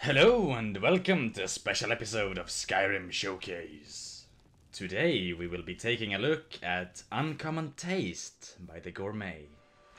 Hello and welcome to a special episode of Skyrim Showcase. Today we will be taking a look at Uncommon Taste by the Gourmet.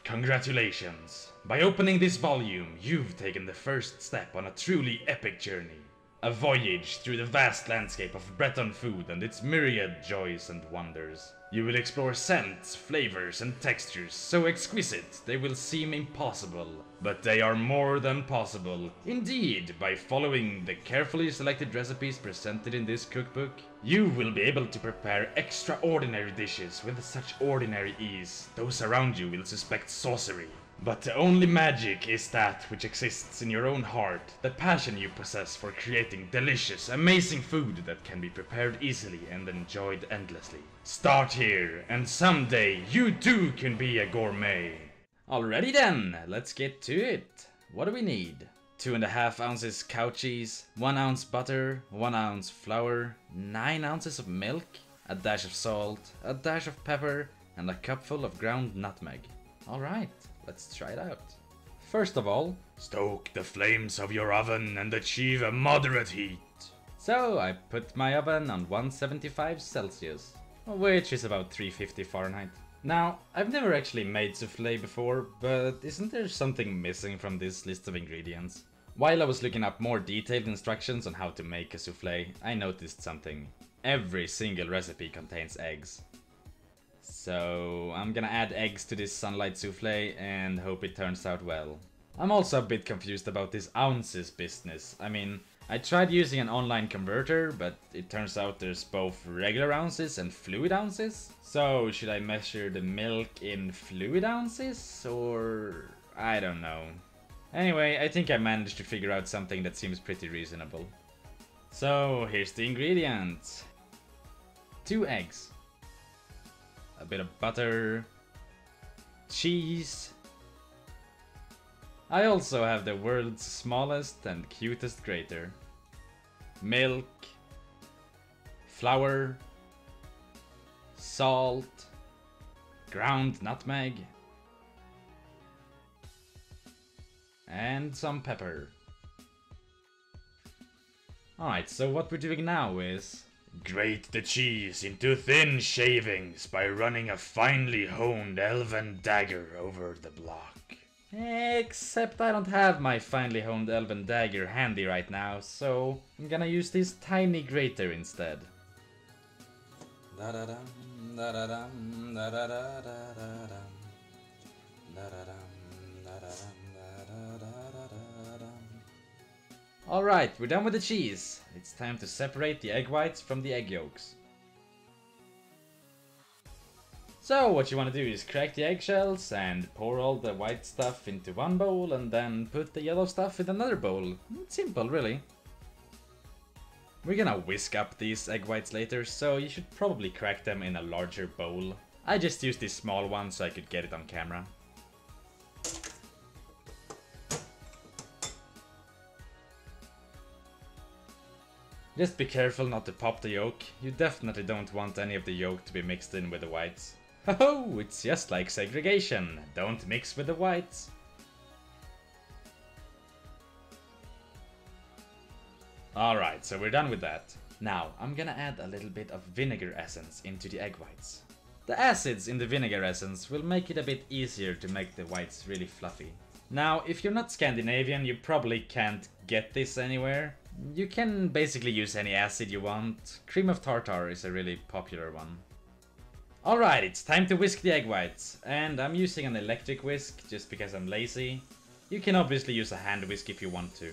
Congratulations! By opening this volume, you've taken the first step on a truly epic journey. A voyage through the vast landscape of Breton food and its myriad joys and wonders. You will explore scents, flavors and textures so exquisite they will seem impossible. But they are more than possible. Indeed, by following the carefully selected recipes presented in this cookbook, you will be able to prepare extraordinary dishes with such ordinary ease, those around you will suspect sorcery. But the only magic is that which exists in your own heart, the passion you possess for creating delicious, amazing food that can be prepared easily and enjoyed endlessly. Start here, and someday you too can be a gourmet. Alrighty then, let's get to it. What do we need? 2.5 ounces cow cheese, 1 ounce butter, 1 ounce flour, 9 ounces of milk, a dash of salt, a dash of pepper, and a cupful of ground nutmeg. Alright, let's try it out. First of all, stoke the flames of your oven and achieve a moderate heat. So I put my oven on 175 Celsius, which is about 350 Fahrenheit. Now, I've never actually made soufflé before, but isn't there something missing from this list of ingredients? While I was looking up more detailed instructions on how to make a soufflé, I noticed something. Every single recipe contains eggs. So I'm gonna add eggs to this sunlight soufflé and hope it turns out well. I'm also a bit confused about this ounces business. I mean, I tried using an online converter, but it turns out there's both regular ounces and fluid ounces. So should I measure the milk in fluid ounces, or I don't know. Anyway, I think I managed to figure out something that seems pretty reasonable. So here's the ingredients. 2 eggs. A bit of butter. Cheese. I also have the world's smallest and cutest grater. Milk. Flour. Salt. Ground nutmeg. And some pepper. Alright, so what we're doing now is grate the cheese into thin shavings by running a finely honed elven dagger over the block. Except I don't have my finely honed elven dagger handy right now, so I'm gonna use this tiny grater instead. Alright, we're done with the cheese. It's time to separate the egg whites from the egg yolks. So what you want to do is crack the eggshells and pour all the white stuff into one bowl and then put the yellow stuff in another bowl. It's simple, really. We're gonna whisk up these egg whites later, so you should probably crack them in a larger bowl. I just used this small one so I could get it on camera. Just be careful not to pop the yolk. You definitely don't want any of the yolk to be mixed in with the whites. Oh, it's just like segregation. Don't mix with the whites. Alright, so we're done with that. Now, I'm gonna add a little bit of vinegar essence into the egg whites. The acids in the vinegar essence will make it a bit easier to make the whites really fluffy. Now, if you're not Scandinavian, you probably can't get this anywhere. You can basically use any acid you want. Cream of tartar is a really popular one. Alright, it's time to whisk the egg whites. And I'm using an electric whisk just because I'm lazy. You can obviously use a hand whisk if you want to.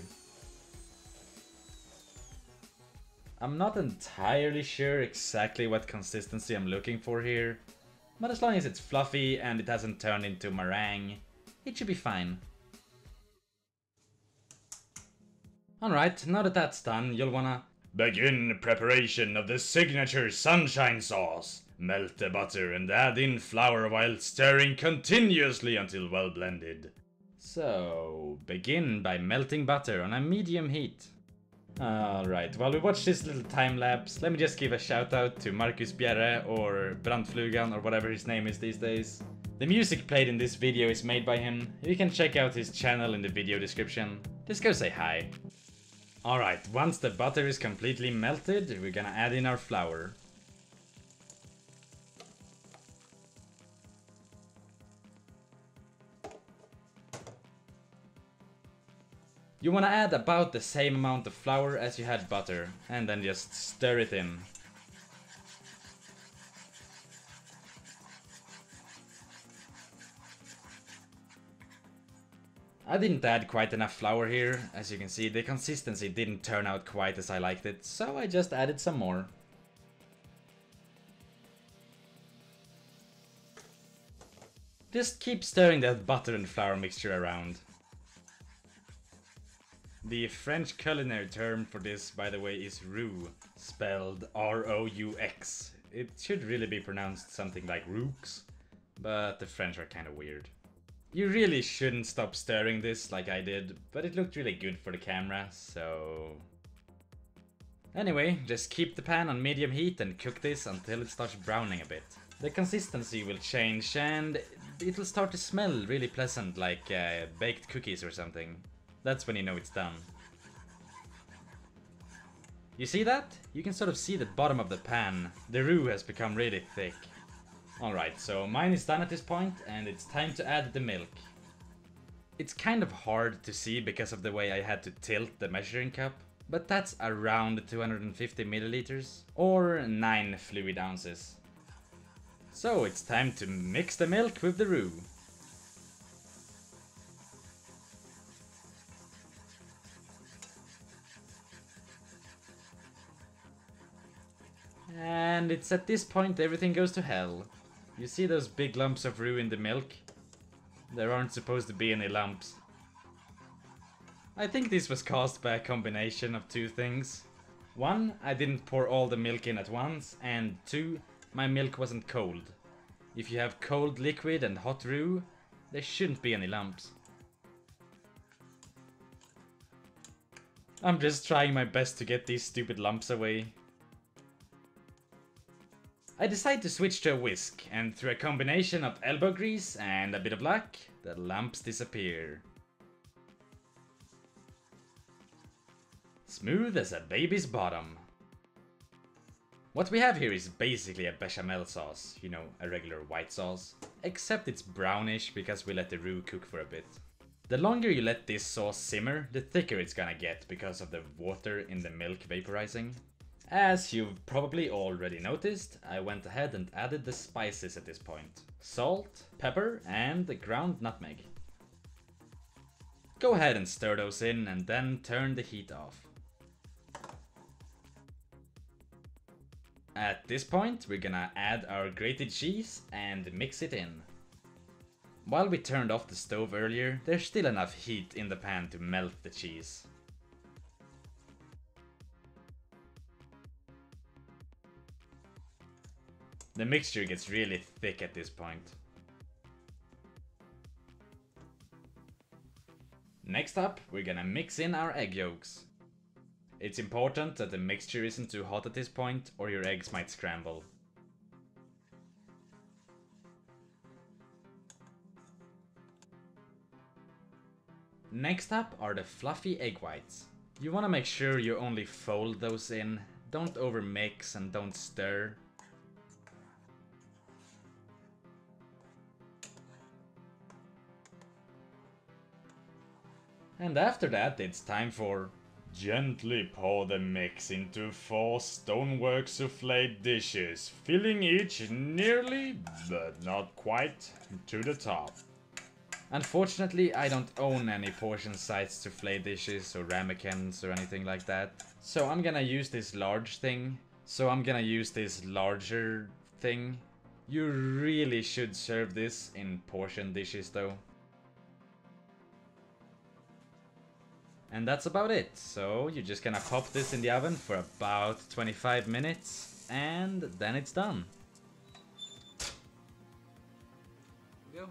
I'm not entirely sure exactly what consistency I'm looking for here. But as long as it's fluffy and it hasn't turned into meringue, it should be fine. Alright, now that that's done, you'll wanna begin preparation of the signature sunshine sauce. Melt the butter and add in flour while stirring continuously until well blended. So, begin by melting butter on a medium heat. Alright, while we watch this little time lapse, let me just give a shout out to Marcus Bjerre or Brandflugan or whatever his name is these days. The music played in this video is made by him. You can check out his channel in the video description. Just go say hi. Alright, once the butter is completely melted, we're gonna add in our flour. You wanna add about the same amount of flour as you had butter, and then just stir it in. I didn't add quite enough flour here. As you can see, the consistency didn't turn out quite as I liked it, so I just added some more. Just keep stirring that butter and flour mixture around. The French culinary term for this, by the way, is roux, spelled R-O-U-X. It should really be pronounced something like roux, but the French are kinda weird. You really shouldn't stop stirring this like I did, but it looked really good for the camera, so... Anyway, just keep the pan on medium heat and cook this until it starts browning a bit. The consistency will change and it'll start to smell really pleasant, like baked cookies or something. That's when you know it's done. You see that? You can sort of see the bottom of the pan. The roux has become really thick. Alright, so mine is done at this point and it's time to add the milk. It's kind of hard to see because of the way I had to tilt the measuring cup, but that's around 250 milliliters or 9 fluid ounces. So it's time to mix the milk with the roux. And it's at this point everything goes to hell. You see those big lumps of roux in the milk? There aren't supposed to be any lumps. I think this was caused by a combination of two things. One, I didn't pour all the milk in at once, and two, my milk wasn't cold. If you have cold liquid and hot roux, there shouldn't be any lumps. I'm just trying my best to get these stupid lumps away. I decide to switch to a whisk, and through a combination of elbow grease and a bit of luck, the lumps disappear. Smooth as a baby's bottom. What we have here is basically a bechamel sauce, you know, a regular white sauce, except it's brownish because we let the roux cook for a bit. The longer you let this sauce simmer, the thicker it's gonna get because of the water in the milk vaporizing. As you've probably already noticed, I went ahead and added the spices at this point. Salt, pepper, and the ground nutmeg. Go ahead and stir those in and then turn the heat off. At this point, we're gonna add our grated cheese and mix it in. While we turned off the stove earlier, there's still enough heat in the pan to melt the cheese. The mixture gets really thick at this point. Next up, we're gonna mix in our egg yolks. It's important that the mixture isn't too hot at this point, or your eggs might scramble. Next up are the fluffy egg whites. You wanna make sure you only fold those in, don't overmix and don't stir. And after that, it's time for... Gently pour the mix into 4 stonework souffle dishes, filling each nearly, but not quite, to the top. Unfortunately, I don't own any portion-sized souffle dishes or ramekins or anything like that. So I'm gonna use this large thing. Larger thing. You really should serve this in portion dishes though. And that's about it. So you're just gonna pop this in the oven for about 25 minutes and then it's done. Go.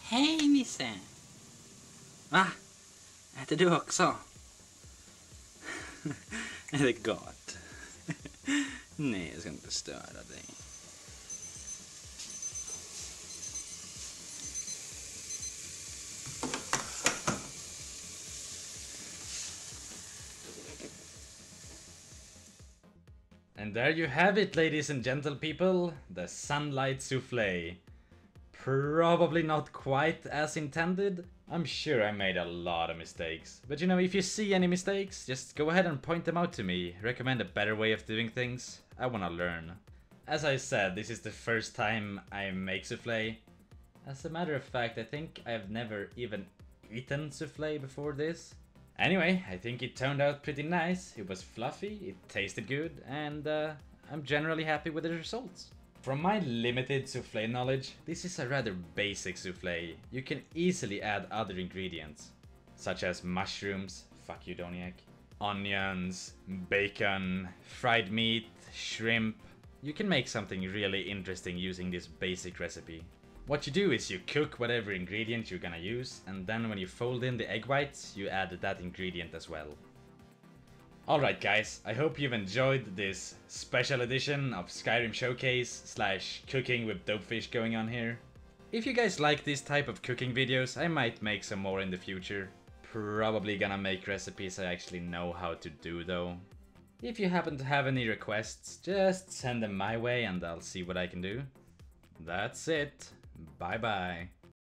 Hej Nisse! Va? Äter du också? Är det gott? Nej, jag ska inte störa dig. And there you have it, ladies and gentle people, the sunlight souffle. Probably not quite as intended. I'm sure I made a lot of mistakes. But you know, if you see any mistakes, just go ahead and point them out to me. Recommend a better way of doing things. I wanna learn. As I said, this is the first time I make souffle. As a matter of fact, I think I've never even eaten souffle before this. Anyway, I think it turned out pretty nice. It was fluffy, it tasted good, and I'm generally happy with the results. From my limited souffle knowledge, this is a rather basic souffle. You can easily add other ingredients, such as mushrooms, fuck you Doniak, onions, bacon, fried meat, shrimp. You can make something really interesting using this basic recipe. What you do is you cook whatever ingredient you're gonna use, and then when you fold in the egg whites, you add that ingredient as well. Alright guys, I hope you've enjoyed this special edition of Skyrim Showcase / cooking with Dopefish going on here. If you guys like this type of cooking videos, I might make some more in the future. Probably gonna make recipes I actually know how to do though. If you happen to have any requests, just send them my way and I'll see what I can do. That's it. Bye bye.